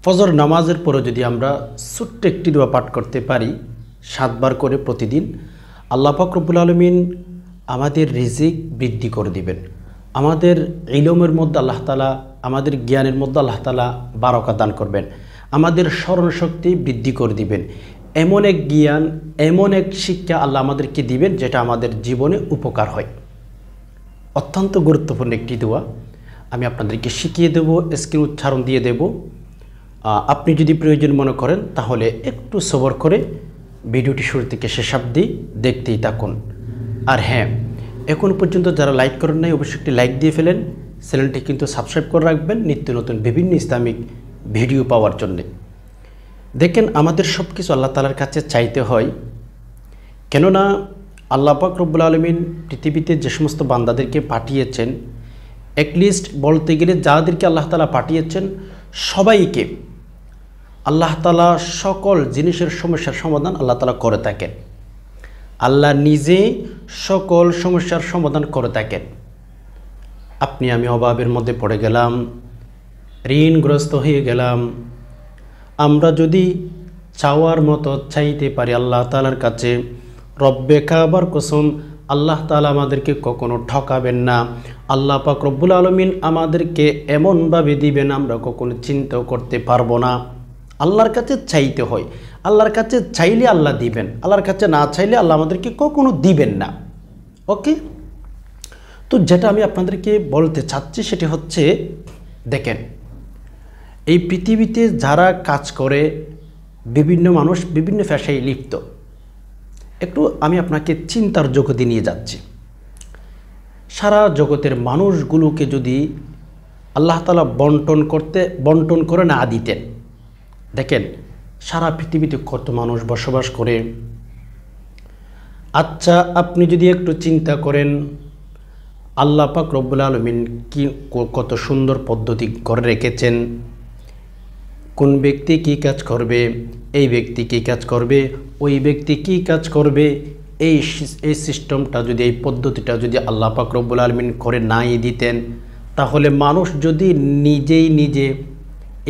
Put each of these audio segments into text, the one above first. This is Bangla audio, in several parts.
ফজর নামাজের পরে যদি আমরা ছোট্ট একটি দোয়া পাঠ করতে পারি 7 বার করে প্রতিদিন, আল্লাহ পাক রব্বুল আলামিন আমাদের রিজিক বৃদ্ধি করে দিবেন। আমাদের ইলমের মধ্যে আল্লাহ তাআলা, আমাদের জ্ঞানের মধ্যে আল্লাহ তাআলা বারাকা দান করবেন। আমাদের স্মরণ শক্তি বৃদ্ধি করে দিবেন। এমন এক জ্ঞান, এমন এক শিক্ষা আল্লাহ আমাদেরকে দিবেন যেটা আমাদের জীবনে উপকার হয়। অত্যন্ত গুরুত্বপূর্ণ একটি দোয়া আমি আপনাদেরকে শিখিয়ে দেব, স্ক্রিন উচ্চারণ দিয়ে দেব। আপনি যদি প্রয়োজন মনে করেন তাহলে একটু সবর করে ভিডিওটি শুরু থেকে শেষ অবধি দেখতেই থাকুন। আর হ্যাঁ, এখন পর্যন্ত যারা লাইক করেন নাই অবশ্যই একটি লাইক দিয়ে ফেলেন। চ্যানেলটি কিন্তু সাবস্ক্রাইব করে রাখবেন নিত্য নতুন বিভিন্ন ইসলামিক ভিডিও পাওয়ার জন্য। দেখেন, আমাদের সব কিছু আল্লাহ তাআলার কাছে চাইতে হয়, কেননা আল্লাহ পাক রব্বুল আলামিন পৃথিবীতে যে সমস্ত বান্দাদেরকে পাঠিয়েছেন, অ্যাটলিস্ট বলতে গেলে যাদেরকে আল্লাহ তাআলা পাঠিয়েছেন সবাইকে আল্লাহ তাআলা সকল জিনিসের সমস্যার সমাধান আল্লাহ তাআলা করে থাকেন। আল্লাহ নিজে সকল সমস্যার সমাধান করে থাকেন। আপনি আমি অভাবের মধ্যে পড়ে গেলাম, ঋণগ্রস্ত হয়ে গেলাম, আমরা যদি চাওয়ার মতো চাইতে পারি আল্লাহ তাআলার কাছে, রব্বে কাবার কসম আল্লাহ তাআলা আমাদেরকে কখনো ঠকাবেন না। আল্লাহ পাক রব্বুল আলামিন আমাদেরকে এমনভাবে দিবেন আমরা কখনো চিন্তাও করতে পারবো না। আল্লাহর কাছে চাইতে হয়, আল্লাহর কাছে চাইলে আল্লাহ দিবেন, আল্লাহর কাছে না চাইলে আল্লাহ আমাদেরকে কখনো দিবেন না। ওকে, তো যেটা আমি আপনাদেরকে বলতে চাচ্ছি সেটি হচ্ছে, দেখেন, এই পৃথিবীতে যারা কাজ করে, বিভিন্ন মানুষ বিভিন্ন পেশায় লিপ্ত। একটু আমি আপনাকে চিন্তার জগতে নিয়ে যাচ্ছি। সারা জগতের মানুষগুলোকে যদি আল্লাহ তাআলা বন্টন করে না দিতেন, দেখেন সারা পৃথিবীতে কত মানুষ বসবাস করে। আচ্ছা, আপনি যদি একটু চিন্তা করেন আল্লাহ পাক রব্বুল আলামিন কি কত সুন্দর পদ্ধতি করে রেখেছেন। কোন ব্যক্তি কি কাজ করবে, এই ব্যক্তি কি কাজ করবে, ওই ব্যক্তি কি কাজ করবে, এই সিস্টেমটা যদি, এই পদ্ধতিটা যদি আল্লাহ পাক রব্বুল আলামিন করে নাই দিতেন, তাহলে মানুষ যদি নিজে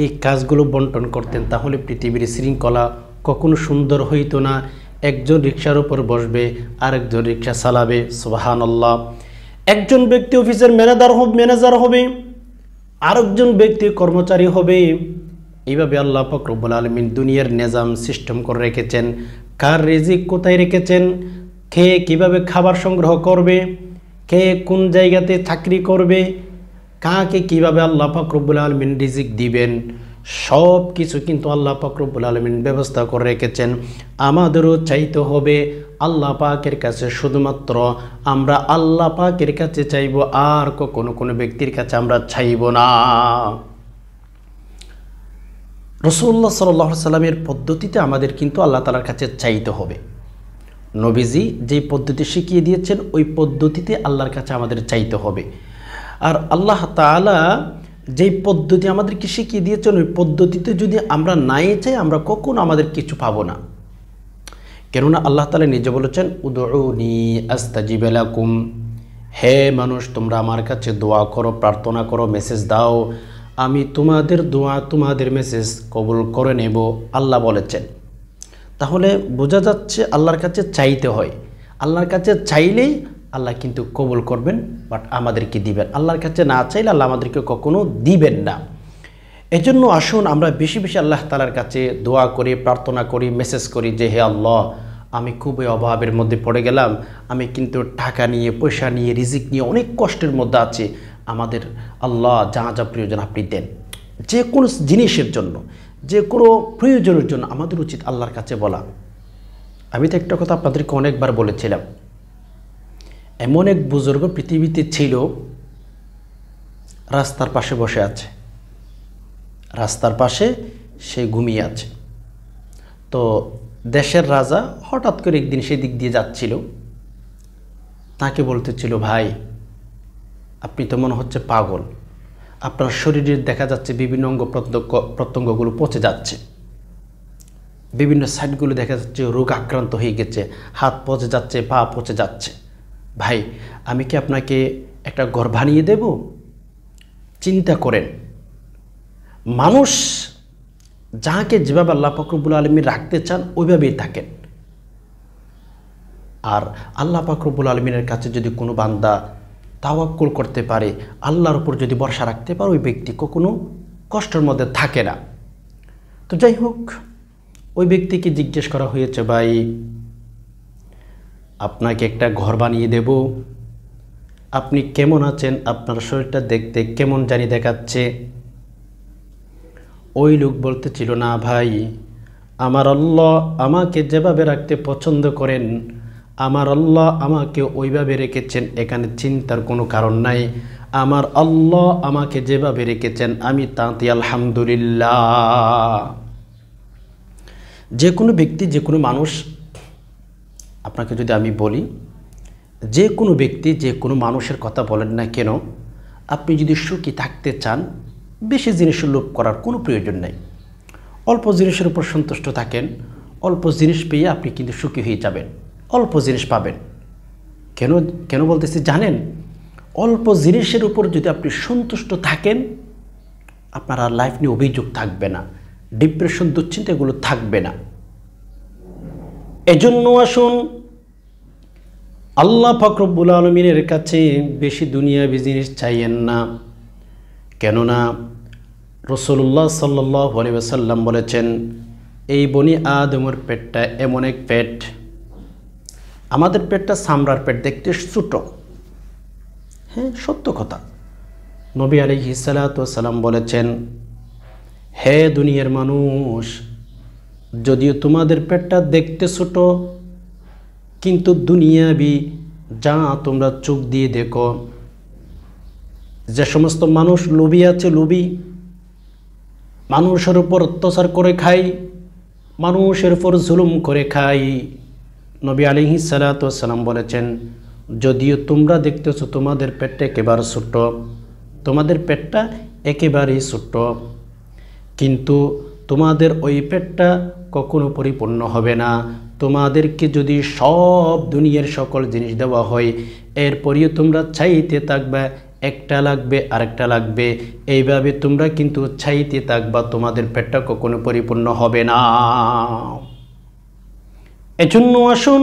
এই কাজগুলো বন্টন করতেন তাহলে পৃথিবীর শৃঙ্খলা কখনো সুন্দর হইতো না। একজন রিকশার উপর বসবে, আরেকজন রিকশা চালাবে, সুবহানাল্লাহ। একজন ব্যক্তি অফিসের ম্যানেজার হবে, আরেকজন ব্যক্তি কর্মচারী হবে। এইভাবে আল্লাহ পাক রব্বুল আলামিন দুনিয়ার নিজাম সিস্টেম করে রেখেছেন। কার রিজিক কোথায় রেখেছেন, কে কিভাবে খাবার সংগ্রহ করবে, কে কোন জায়গাতে চাকরি করবে, কাকে কিভাবে আল্লাহ পাক রব্বুল আলামিন রিজিক দিবেন, সব কিছু কিন্তু আল্লাহ পাক রব্বুল আলামিন ব্যবস্থা করে রেখেছেন। আমাদেরও চাইতে হবে আল্লাহ পাকের কাছে, শুধুমাত্র আমরা আল্লাহ পাকের কাছে চাইব, আর কখনো কোনো ব্যক্তির কাছে আমরা চাইব না। রাসূলুল্লাহ সাল্লাল্লাহু আলাইহি সাল্লামের পদ্ধতিতে আমাদের কিন্তু আল্লাহ তাআলার কাছে চাইতে হবে। নবীজি যেই পদ্ধতি শিখিয়ে দিয়েছেন ওই পদ্ধতিতে আল্লাহর কাছে আমাদের চাইতে হবে। আর আল্লাহ তাআলা যেই পদ্ধতি আমাদেরকে শিখিয়ে দিয়েছেন ওই পদ্ধতিতে যদি আমরা নাই চাই, আমরা কখনো আমাদের কিছু পাবো না। কেননা আল্লাহ তাআলা নিজে বলেছেন, উদউনি আস্তাজিব লাকুম, হে মানুষ তোমরা আমার কাছে দোয়া করো, প্রার্থনা করো, মেসেজ দাও, আমি তোমাদের দোয়া, তোমাদের মেসেজ কবুল করে নেব, আল্লাহ বলেছেন। তাহলে বোঝা যাচ্ছে আল্লাহর কাছে চাইতে হয়। আল্লাহর কাছে চাইলেই আল্লাহ কিন্তু কবুল করবেন, বাট আমাদেরকে দিবেন। আল্লাহর কাছে না চাইলে আল্লাহ আমাদেরকে কখনো দিবেন না। এজন্য আসুন আমরা বেশি বেশি আল্লাহ তাআলার কাছে দোয়া করি, প্রার্থনা করি, মেসেজ করি যে হে আল্লাহ, আমি খুবই অভাবের মধ্যে পড়ে গেলাম, আমি কিন্তু টাকা নিয়ে, পয়সা নিয়ে, রিজিক নিয়ে অনেক কষ্টের মধ্যে আছি, আমাদের আল্লাহ যা যা প্রয়োজন আপনি দেন। যে কোনো জিনিসের জন্য, যে কোনো প্রয়োজনের জন্য আমাদের উচিত আল্লাহর কাছে বলা। আমি তো একটা কথা আপনাদেরকে অনেকবার বলেছিলাম, এমন এক বুজুর্গ পৃথিবীতে ছিল, রাস্তার পাশে বসে আছে, রাস্তার পাশে সে ঘুমিয়ে আছে। তো দেশের রাজা হঠাৎ করে একদিন সেদিক দিয়ে যাচ্ছিল, তাকে বলতেছিল, ভাই আপনি তো মনে হচ্ছে পাগল, আপনার শরীরের দেখা যাচ্ছে বিভিন্ন অঙ্গ প্রত্যঙ্গগুলো পচে যাচ্ছে, বিভিন্ন সাইডগুলো দেখা যাচ্ছে রোগ আক্রান্ত হয়ে গেছে, হাত পচে যাচ্ছে, পা পচে যাচ্ছে। ভাই আমি কি আপনাকে একটা ঘর বানিয়ে দেব? চিন্তা করেন, মানুষ যাকে যেভাবে আল্লাহ পাক রব্বুল আলামিন রাখতে চান ওইভাবেই থাকেন। আর আল্লাহ পাক রব্বুল আলামিনের কাছে যদি কোনো বান্দা তাওয়াক্কুল করতে পারে, আল্লাহর উপর যদি ভরসা রাখতে পারে, ওই ব্যক্তি কখনো কষ্টের মধ্যে থাকে না। তো যাই হোক, ওই ব্যক্তিকে জিজ্ঞেস করা হয়েছে, ভাই আপনাকে একটা ঘর বানিয়ে দেব, আপনি কেমন আছেন, আপনার শরীরটা দেখতে কেমন জানি দেখাচ্ছে। ওই লোক বলতেছিল, না ভাই, আমার আল্লাহ আমাকে যেভাবে রাখতে পছন্দ করেন, আমার আল্লাহ আমাকে ওইভাবে রেখেছেন, এখানে চিন্তার কোনো কারণ নাই। আমার আল্লাহ আমাকে যেভাবে রেখেছেন আমি তাতে আলহামদুলিল্লাহ। যে কোনো ব্যক্তি, যে কোনো মানুষ, আপনাকে যদি আমি বলি, যে কোনো ব্যক্তি, যে কোনো মানুষের কথা বলেন না কেন, আপনি যদি সুখী থাকতে চান, বেশি জিনিসের লোভ করার কোনো প্রয়োজন নেই। অল্প জিনিসের উপর সন্তুষ্ট থাকেন, অল্প জিনিস পেয়ে আপনি কিন্তু সুখী হয়ে যাবেন, অল্প জিনিস পাবেন। কেন কেন বলতেছি জানেন? অল্প জিনিসের উপর যদি আপনি সন্তুষ্ট থাকেন, আপনার আর লাইফ নিয়ে অভিযোগ থাকবে না, ডিপ্রেশন, দুশ্চিন্তা এগুলো থাকবে না। এজন্য আসুন আল্লাহ পাক রব্বুল আলামিনের কাছে বেশি দুনিয়াবি জিনিস চাইয়েন না। কেননা রাসূলুল্লাহ সাল্লাল্লাহু আলাইহি ওয়াসাল্লাম বলেছেন, এই বনি আদমের পেটটা এমন এক পেট, আমাদের পেটটা চামড়ার পেট, দেখতে ছোট। হ্যাঁ, সত্য কথা। নবী আলাইহিস সালাতু ওয়াস সালাম বলেছেন, হে দুনিয়ার মানুষ, যদিও তোমাদের পেটটা দেখতে ছোট, কিন্তু দুনিয়াবি যা তোমরা চোখ দিয়ে দেখো, যে সমস্ত মানুষ লোভী আছে, লোভী, মানুষের উপর অত্যাচার করে খাই, মানুষের উপর জুলুম করে খাই, নবী আলাইহিস সালাতু ওয়াস সালাম বলেছেন, যদিও তোমরা দেখতেছো তোমাদের পেটটা একেবারে ছোট, তোমাদের পেটটা একেবারেই ছোট, কিন্তু তোমাদের ওই পেটটা কখনো পরিপূর্ণ হবে না। তোমাদেরকে যদি সব দুনিয়ার সকল জিনিস দেওয়া হয়, এরপরেও তোমরা চাইতে থাকবে, একটা লাগবে আরেকটা লাগবে, এইভাবে তোমরা কিন্তু চাইতে থাকবা, তোমাদের পেটটা কখনো পরিপূর্ণ হবে না। এজন্য আসুন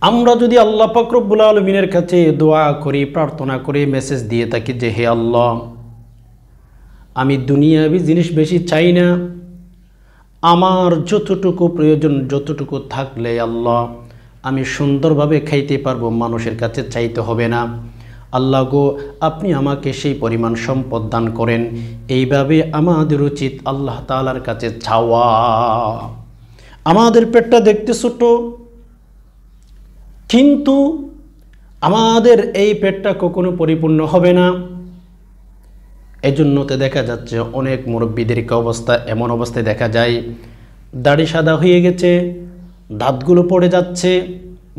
আমরা যদি আল্লাহ পাক রব্বুল আলামিনের কাছে দোয়া করি, প্রার্থনা করি, মেসেজ দিয়ে থাকি যে হে আল্লাহ, আমি দুনিয়াবি জিনিস বেশি চাই না, আমার যতটুকু প্রয়োজন, যতটুকু থাকলে আল্লাহ আমি সুন্দরভাবে খাইতে পারবো, মানুষের কাছে চাইতে হবে না। আল্লাহ গো, আপনি আমাকে সেই পরিমাণ সম্পদ দান করেন। এইভাবে আমাদের উচিত আল্লাহ তাআলার কাছে চাওয়া। আমাদের পেটটা দেখতে ছোট, কিন্তু আমাদের এই পেটটা কখনো পরিপূর্ণ হবে না। এজন্যতে দেখা যাচ্ছে অনেক মুরব্বীদেরকে অবস্থা, এমন অবস্থায় দেখা যায় দাড়ি সাদা হয়ে গেছে, দাঁতগুলো পড়ে যাচ্ছে,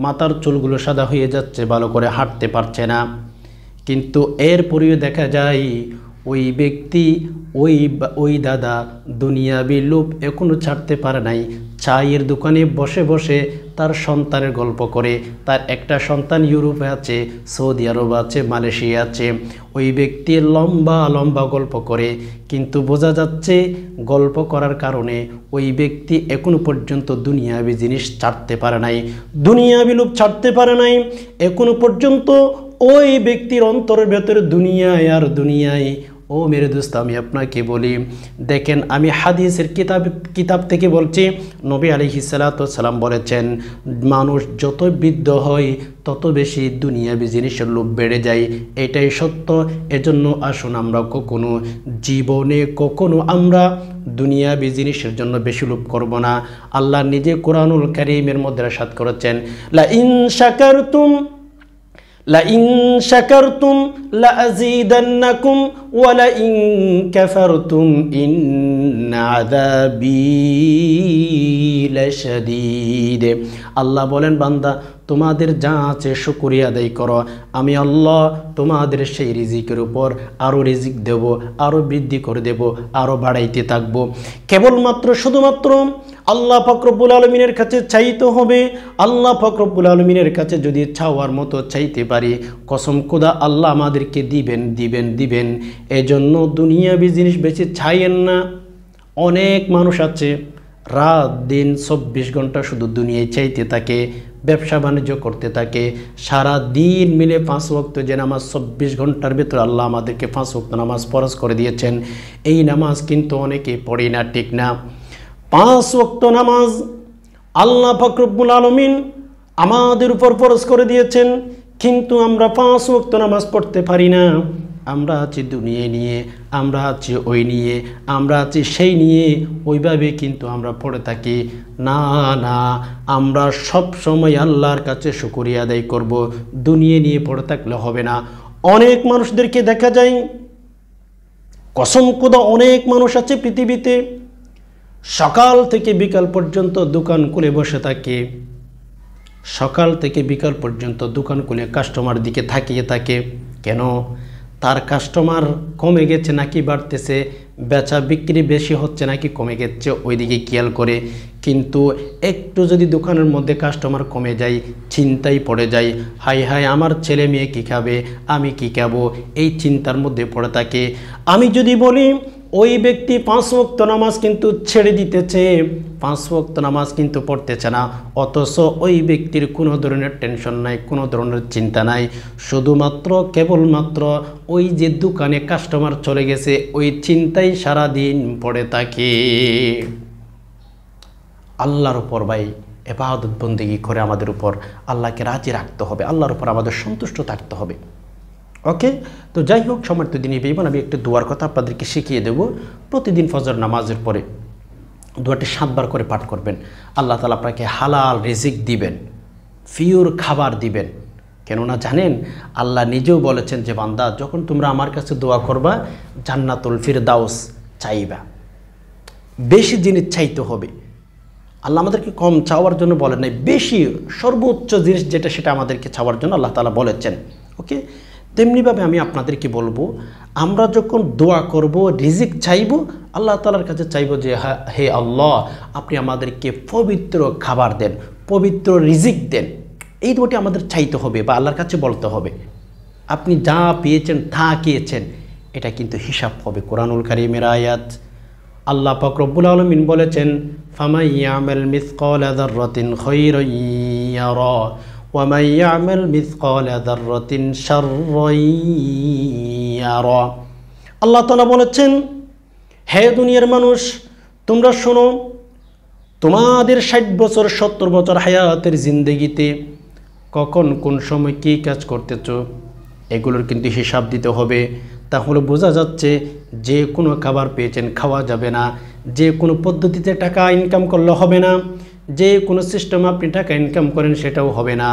মাথার চুলগুলো সাদা হয়ে যাচ্ছে, ভালো করে হাঁটতে পারছে না। কিন্তু এরপরেও দেখা যায় ওই ব্যক্তি, ওই দাদা দুনিয়াবি লোভ এখনও ছাড়তে পারে নাই। চায়ের দোকানে বসে বসে তার সন্তানের গল্প করে, তার একটা সন্তান ইউরোপে আছে, সৌদি আরব আছে, মালয়েশিয়া আছে, ওই ব্যক্তি লম্বা লম্বা গল্প করে, কিন্তু বোঝা যাচ্ছে গল্প করার কারণে ওই ব্যক্তি এখনো পর্যন্ত দুনিয়াবি জিনিস ছাড়তে পারে নাই, দুনিয়াবি লোভ ছাড়তে পারে নাই। এখনো পর্যন্ত ওই ব্যক্তির অন্তরের ভেতরে দুনিয়ায় আর দুনিয়ায়। ও মেরে দোস্ত, আমি আপনাকে বলি, দেখেন আমি হাদিসের কিতাব থেকে বলছি, নবী আলাইহিস সালাতু ওয়াস সালাম বলেছেন, মানুষ যত বৃদ্ধ হয় তত বেশি দুনিয়াবি জিনিসের লোভ বেড়ে যায়। এটাই সত্য। এজন্য আসুন আমরা কখনো জীবনে আমরা দুনিয়াবি জিনিসের জন্য বেশি লোভ করব না। আল্লাহ নিজে কোরআনুল কারীমের মধ্যে ইরশাদ করেছেন, লা ইন শাকারতুম লাযীদান্নাকুম ওয়া লা ইন কাফারতুম ইন্না আযাবী লাশাদীদ। আল্লাহ বলেন, বান্দা তোমাদের যা আছে শুকরিয়া আদায় করো, আমি আল্লাহ তোমাদের সেই রিজিকের উপর আরও রিজিক দেব, আরও বৃদ্ধি করে দেব, আরও বাড়াইতে থাকব। কেবলমাত্র শুধুমাত্র আল্লাহ পাক রব্বুল আলামিনের কাছে চাইতে হবে। আল্লাহ পাক রব্বুল আলামিনের কাছে যদি চাওয়ার মতো চাইতে পারি, কসম খোদা আল্লাহ আমাদেরকে দিবেন দিবেন দিবেন। এজন্য দুনিয়াবি জিনিস বেশি চাইয়েন না, অনেক মানুষ আছে রাত দিন 24 ঘন্টা শুধু দুনিয়ায় চাইতে থাকে, ব্যবসা বাণিজ্য করতে থাকে, সারা দিন মিলে 5 ওয়াক্ত যে নামাজ 24 ঘন্টার ভেতরে আল্লাহ আমাদেরকে 5 ওয়াক্ত নামাজ ফরজ করে দিয়েছেন, এই নামাজ কিন্তু অনেকে পড়ি না, ঠিক না? 5 ওয়াক্ত নামাজ আল্লাহ পাক রব্বুল আলামিন আমাদের উপর ফরজ করে দিয়েছেন, কিন্তু আমরা 5 ওয়াক্ত নামাজ পড়তে পারি না। আমরা আছি দুনিয়া নিয়ে, আমরা আছি ওই নিয়ে, আমরা আছি সেই নিয়ে, ওইভাবে কিন্তু আমরা পড়ে থাকি। না না, আমরা সব সময় আল্লাহর কাছে শুকরিয়া আদায় করব, দুনিয়া নিয়ে পড়ে থাকলে হবে না। অনেক মানুষদেরকে দেখা যায়, কসম খোদা অনেক মানুষ আছে পৃথিবীতে সকাল থেকে বিকাল পর্যন্ত দোকান খুলে বসে থাকে, সকাল থেকে বিকাল পর্যন্ত দোকান খুলে কাস্টমার দিকে তাকিয়ে থাকে। কেন? তার কাস্টমার কমে গেছে নাকি বাড়তেছে, বেচা বিক্রি বেশি হচ্ছে নাকি কমে গেছে, ওইদিকে খেয়াল করে। কিন্তু একটু যদি দোকানের মধ্যে কাস্টমার কমে যায়, চিন্তায় পড়ে যায়, হাই হাই আমার ছেলে মেয়ে কী খাবে, আমি কী খাবো, এই চিন্তার মধ্যে পড়ে থাকে। আমি যদি বলি ওই ব্যক্তি 5 ওয়াক্ত নামাজ কিন্তু ছেড়ে দিতেছে, 5 ওয়াক্ত নামাজ কিন্তু পড়তেছে না, অথচ ওই ব্যক্তির কোনো ধরনের টেনশন নাই, কোনো ধরনের চিন্তা নাই, শুধুমাত্র কেবলমাত্র ওই যে দোকানে কাস্টমার চলে গেছে ওই চিন্তাই সারাদিন পড়ে থাকে। আল্লাহর উপর ভাই ইবাদত বন্দেগী করে আমাদের উপর আল্লাহকে রাজি রাখতে হবে, আল্লাহর উপর আমাদের সন্তুষ্ট থাকতে হবে। ওকে, তো যাই হোক, সম্মানিত দিনী ভাই বোন, আমি একটু দোয়ার কথা আপনাদেরকে শিখিয়ে দেব। প্রতিদিন ফজর নামাজের পরে দোয়াটি 7 বার করে পাঠ করবেন। আল্লাহ তাআলা আপনাকে হালাল রিজিক দিবেন, পিওর খাবার দিবেন। কেননা জানেন, আল্লাহ নিজেও বলেছেন যে বান্দা, যখন তোমরা আমার কাছে দোয়া করবা জান্নাতুল ফিরদাউস চাইবা, বেশি জিনিস চাইতে হবে। আল্লাহ আমাদেরকে কম চাওয়ার জন্য বলেন নাই, বেশি সর্বোচ্চ জিনিস যেটা সেটা আমাদেরকে চাওয়ার জন্য আল্লাহ তাআলা বলেছেন। ওকে, তেমনিভাবে আমি আপনাদেরকে বলবো, আমরা যখন দোয়া করব, রিজিক চাইব, আল্লাহ তাআলার কাছে চাইব যে হে আল্লাহ, আপনি আমাদেরকে পবিত্র খাবার দেন, পবিত্র রিজিক দেন। এই দোয়াটি আমাদের চাইতে হবে বা আল্লাহর কাছে বলতে হবে। আপনি যা পেয়েছেন তা খেয়েছেন, এটা কিন্তু হিসাব হবে। কোরআনুল কারীমের আয়াত, আল্লাহ পাক রব্বুল আলামিন বলেছেন, ফামান ইয়ামাল মিসকালা যাররাতিন খায়রান ইয়ারা ওয়া মান ইয়ামাল মিসকালা যাররাতিন শাররান ইয়ারা। আল্লাহ তাআলা বলেছেন, হে দুনিয়ার মানুষ, তোমরা শোনো, তোমাদের 60 বছর 70 বছর হায়াতের জিন্দেগিতে কখন কোন সময় কী কাজ করতেছো, এগুলোর কিন্তু হিসাব দিতে হবে। তাহলে বোঝা যাচ্ছে যে কোনো খাবার পেয়েছেন খাওয়া যাবে না, যে কোনো পদ্ধতিতে টাকা ইনকাম করলে হবে না, যে কোনো সিস্টেম আপনি টাকা ইনকাম করেন সেটাও হবে না।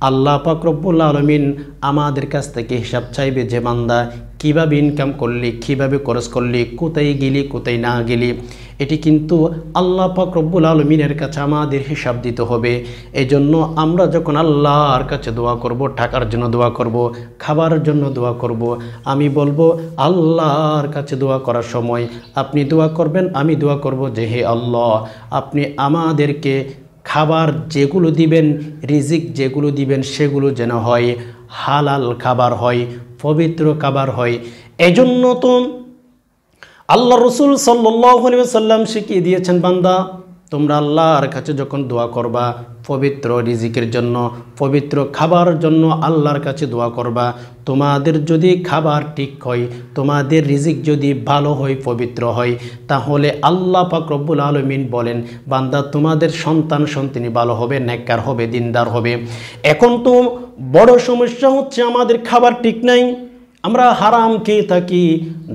আল্লাহ পাক রব্বুল আলামিন আমাদের কাছ থেকে হিসাব চাইবে যে বান্দা কিভাবে ইনকাম করলি, কিভাবে খরচ করলি, কোথায় গেলি, কোথায় না গেলি। এটি কিন্তু আল্লাহ পাক রব্বুল আলামিনের কাছে আমাদের হিসাব দিতে হবে। এই জন্য আমরা যখন আল্লাহর কাছে দোয়া করব, টাকার জন্য দোয়া করব, খাবারের জন্য দোয়া করব, আমি বলবো আল্লাহর কাছে দোয়া করার সময় আপনি দোয়া করবেন, আমি দোয়া করব যে হে আল্লাহ, আপনি আমাদেরকে খাবার যেগুলো দিবেন, রিজিক যেগুলো দিবেন, সেগুলো যেন হয় হালাল খাবার হয়, পবিত্র খাবার হয়। এজন্য তো আল্লাহ রসুল সাল্লাল্লাহু আলাইহি ওয়াসাল্লাম শিখিয়ে দিয়েছেন, বান্দা তোমরা আল্লাহর কাছে যখন দোয়া করবা, পবিত্র রিজিকের জন্য, পবিত্র খাবার জন্য আল্লাহর কাছে দোয়া করবা। তোমাদের যদি খাবার ঠিক হয়, তোমাদের রিজিক যদি ভালো হয়, পবিত্র হয়, তাহলে আল্লাহ পাক রব্বুল আলামিন বলেন, বান্দা তোমাদের সন্তান সন্ততি ভালো হবে, নেককার হবে, দিনদার হবে। এখন তো বড় সমস্যা হচ্ছে আমাদের খাবার ঠিক নাই, আমরা হারাম খেয়ে থাকি,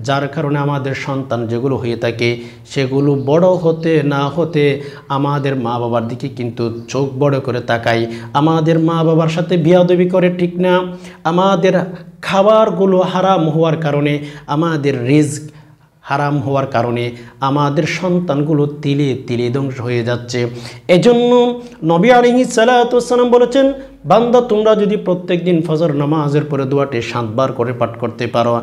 যার কারণে আমাদের সন্তান যেগুলো হয়ে থাকে সেগুলো বড় হতে না হতে আমাদের মা বাবার দিকে কিন্তু চোখ বড় করে তাকাই, আমাদের মা বাবার সাথে বিয়াদবি করে, ঠিক না? আমাদের খাবারগুলো হারাম হওয়ার কারণে, আমাদের রিজক হারাম হওয়ার কারণে আমাদের সন্তানগুলো তিলে তিলে ধ্বংস হয়ে যাচ্ছে। এজন্য নবী আলাইহিস সালাতু ওয়াস সালাম বলেছেন, বান্দা তোমরা যদি প্রত্যেক দিন ফজর নামাজের পরে দোয়াটি 7 বার করে পাঠ করতে পারো,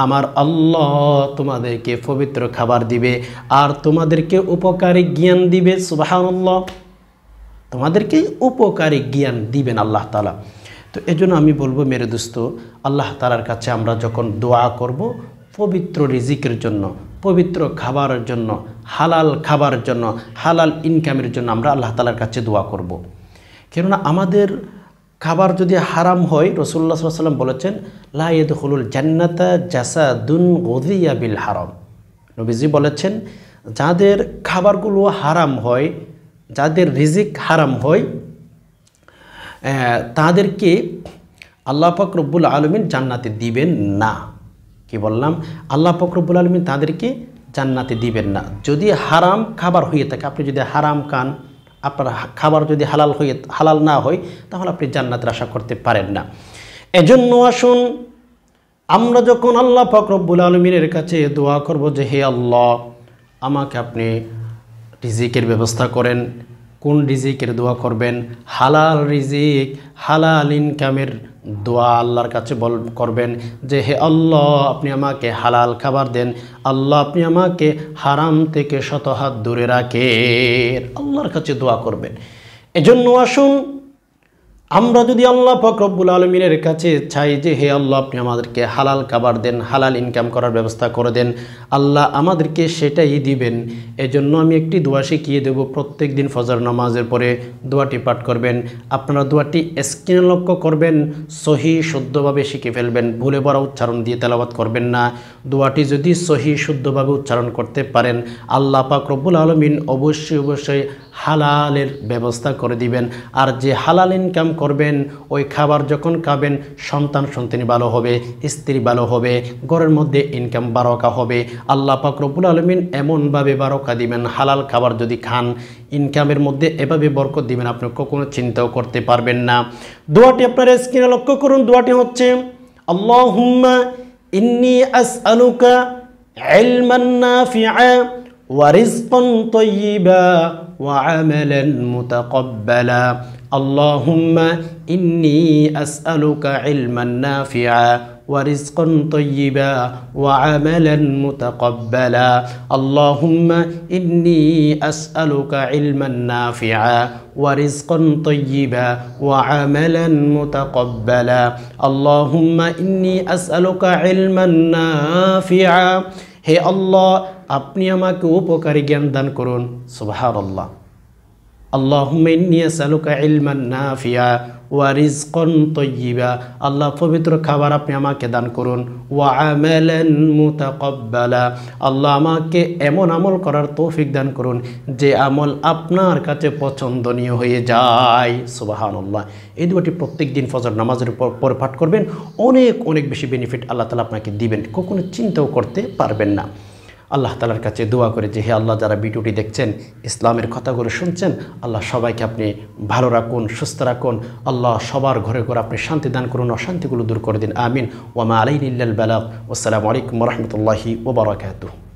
আমার আল্লাহ তোমাদেরকে পবিত্র খাবার দিবে আর তোমাদেরকে উপকারী জ্ঞান দিবে। সুবহানাল্লাহ, তোমাদেরকে উপকারী জ্ঞান দিবেন আল্লাহ তাআলা। তো এজন্য আমি বলবো মেরে দোস্ত, আল্লাহ তাআলার কাছে আমরা যখন দোয়া করব পবিত্র রিজিকের জন্য, পবিত্র খাবারের জন্য, হালাল খাবারের জন্য, হালাল ইনকামের জন্য আমরা আল্লাহ তাআলার কাছে দোয়া করব। কেননা আমাদের খাবার যদি হারাম হয়, রাসূলুল্লাহ সাল্লাল্লাহু আলাইহি ওয়াসাল্লাম বলেছেন লা ইয়াদখুলুল জান্নাতা জাসাদুন গুযিয়া বিল হারাম। নবীজি বলেছেন যাদের খাবারগুলো হারাম হয়, যাদের রিজিক হারাম হয়, তাদেরকে আল্লাহ পাক রব্বুল আলামিন জান্নাতে দিবেন না। কি বললাম? আল্লাহ পাক রব্বুল আলামিন তাদেরকে জান্নাতে দিবেন না। যদি হারাম খাবার হয়ে থাকে, আপনি যদি হারাম খান, আপনার খাবার যদি হালাল না হয়, তাহলে আপনি জান্নাতের আশা করতে পারেন না। এজন্য আসুন আমরা যখন আল্লাহ পাক রব্বুল আলামিনের কাছে দোয়া করব যে হে আল্লাহ, আমাকে আপনি রিজিকের ব্যবস্থা করেন। কোন রিজিকের দোয়া করবেন? হালাল রিজিক, হালাল ইনকামের দোয়া আল্লাহর কাছে করবেন যে হে আল্লাহ, আপনি আমাকে হালাল খাবার দেন। আল্লাহ, আপনি আমাকে হারাম থেকে শত হাত দূরে রাখেন। আল্লাহর কাছে দোয়া করবেন। এজন্য আসুন আমরা যদি আল্লাহ পাক রব্বুল আলামিনের কাছে চাই যে হে আল্লাহ, আপনি আমাদেরকে হালাল খাবার দেন, হালাল ইনকাম করার ব্যবস্থা করে দেন, আল্লাহ আমাদেরকে সেটাই দিবেন। এজন্য আমি একটি দোয়া শিখিয়ে দেব। প্রত্যেক দিন ফজর নামাজের পরে দোয়াটি পাঠ করবেন। আপনারা দোয়াটি স্ক্রিনে লক্ষ্য করবেন, সহি শুদ্ধভাবে শিখে ফেলবেন। ভুলে বড় উচ্চারণ দিয়ে তেলাওয়াত করবেন না। দোয়াটি যদি সহি শুদ্ধভাবে উচ্চারণ করতে পারেন, আল্লাহ পাক রব্বুল আলামিন অবশ্যই হালালের ব্যবস্থা করে দিবেন। আর যে হালাল ইনকাম করবেন, ওই খাবার যখন খাবেন, সন্তানি ভালো হবে, স্ত্রী ভালো হবে, ঘরের মধ্যে ইনকাম বারকা হবে। আল্লাহ পাক রব্বুল আলামিন এমনভাবে বারকা দিবেন, হালাল খাবার যদি খান, ইনকামের মধ্যে এভাবে বরকত দিবেন, আপনি কখনো চিন্তাও করতে পারবেন না। দোয়াটি আপনারা স্ক্রিনে লক্ষ্য করুন। দোয়াটি হচ্ছে আল্লাহুম্মা ইন্নী আসআলুকা ইলমান নাফিআ ওয়া রিজকান তাইয়্যিবা ওয়া আমালান মুতাকাব্বালা। আল্লাহুম্মা ইন্নী আসআলুকা ইলমান নাফিআ ওয়া রিজকান তাইয়্যিবা ওয়া আমালান মুতাকাব্বালা। আল্লাহুম্মা ইন্নী আসআলুকা ইলমান নাফিআ ওয়া রিজকান তাইয়্যিবা ওয়া আমালান মুতাকাব্বালা। আল্লাহুম্মা ইন্নী আসআলুকা ইলমান নাফিআ। হে আল্লাহ, আপনি আমাকে উপকারী জ্ঞান দান করুন। সুবহানাল্লাহ। আল্লাহুম্মা ইন্নী আসআলুকা ইলমান নাফিআ ওয়া রিজকান তাইয়্যিবা। আল্লাহ, পবিত্র খাবার আপনি আমাকে দান করুন। ওয়া আমালান মুতাকাব্বালা। আল্লাহ, আমাকে এমন আমল করার তৌফিক দান করুন যে আমল আপনার কাছে পছন্দনীয় হয়ে যায়। সুবহানাল্লাহ। এই দুটি প্রত্যেক দিন ফজর নামাজের পর পাঠ করবেন। অনেক বেশি বেনিফিট আল্লাহ তাআলা আপনাকে দিবেন, কখনো চিন্তাও করতে পারবেন না। আল্লাহ তাআলার কাছে দোয়া করে যে হে আল্লাহ, যারা ভিডিওটি দেখছেন, ইসলামের কথাগুলো শুনছেন, আল্লাহ সবাইকে আপনি ভালো রাখুন, সুস্থ রাখুন। আল্লাহ সবার ঘরে ঘরে আপনি শান্তি দান করুন, অশান্তিগুলো দূর করে দিন। আমিন। ওয়া মা আলাইনা ইল্লাল বালাগ। আসসালামু আলাইকুম ওয়া রাহমাতুল্লাহি ওয়া বারাকাতুহু।